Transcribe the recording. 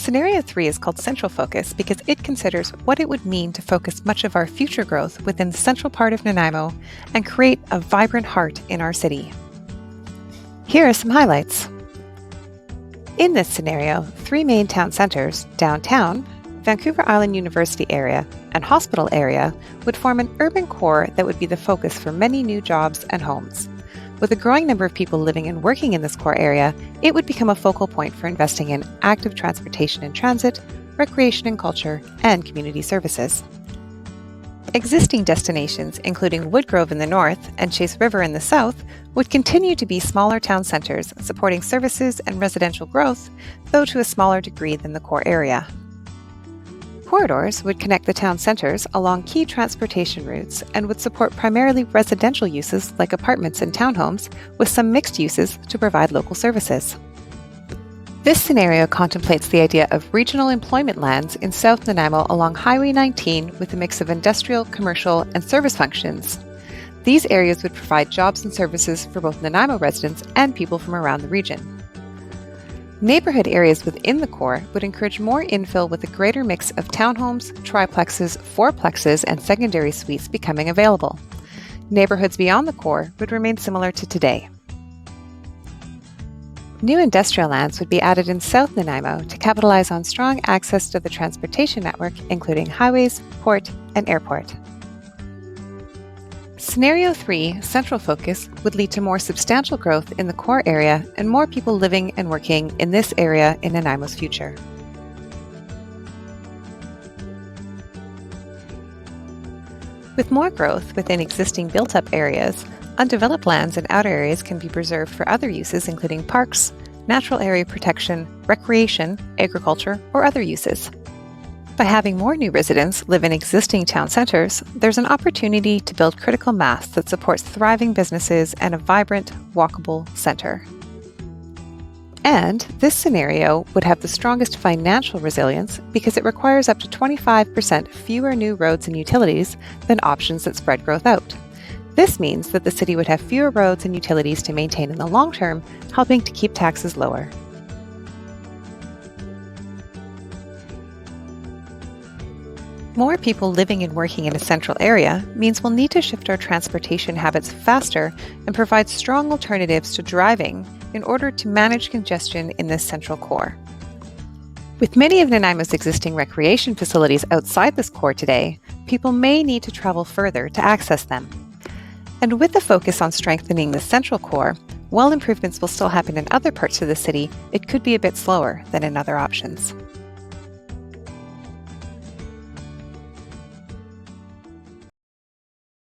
Scenario 3 is called central focus because it considers what it would mean to focus much of our future growth within the central part of Nanaimo and create a vibrant heart in our city. Here are some highlights. In this scenario, 3 main town centers, downtown, Vancouver Island University area, and hospital area would form an urban core that would be the focus for many new jobs and homes. With a growing number of people living and working in this core area, it would become a focal point for investing in active transportation and transit, recreation and culture, and community services. Existing destinations, including Woodgrove in the north and Chase River in the south, would continue to be smaller town centers supporting services and residential growth, though to a smaller degree than the core area. Corridors would connect the town centers along key transportation routes and would support primarily residential uses like apartments and townhomes, with some mixed uses to provide local services. This scenario contemplates the idea of regional employment lands in South Nanaimo along Highway 19 with a mix of industrial, commercial, and service functions. These areas would provide jobs and services for both Nanaimo residents and people from around the region. Neighborhood areas within the core would encourage more infill with a greater mix of townhomes, triplexes, fourplexes, and secondary suites becoming available. Neighborhoods beyond the core would remain similar to today. New industrial lands would be added in South Nanaimo to capitalize on strong access to the transportation network, including highways, port, and airport. Scenario 3, central focus, would lead to more substantial growth in the core area and more people living and working in this area in Nanaimo's future. With more growth within existing built-up areas, undeveloped lands in outer areas can be preserved for other uses including parks, natural area protection, recreation, agriculture, or other uses. By having more new residents live in existing town centers, there's an opportunity to build critical mass that supports thriving businesses and a vibrant, walkable center. And this scenario would have the strongest financial resilience because it requires up to 25% fewer new roads and utilities than options that spread growth out. This means that the city would have fewer roads and utilities to maintain in the long term, helping to keep taxes lower. More people living and working in a central area means we'll need to shift our transportation habits faster and provide strong alternatives to driving in order to manage congestion in this central core. With many of Nanaimo's existing recreation facilities outside this core today, people may need to travel further to access them. And with the focus on strengthening the central core, while improvements will still happen in other parts of the city, it could be a bit slower than in other options.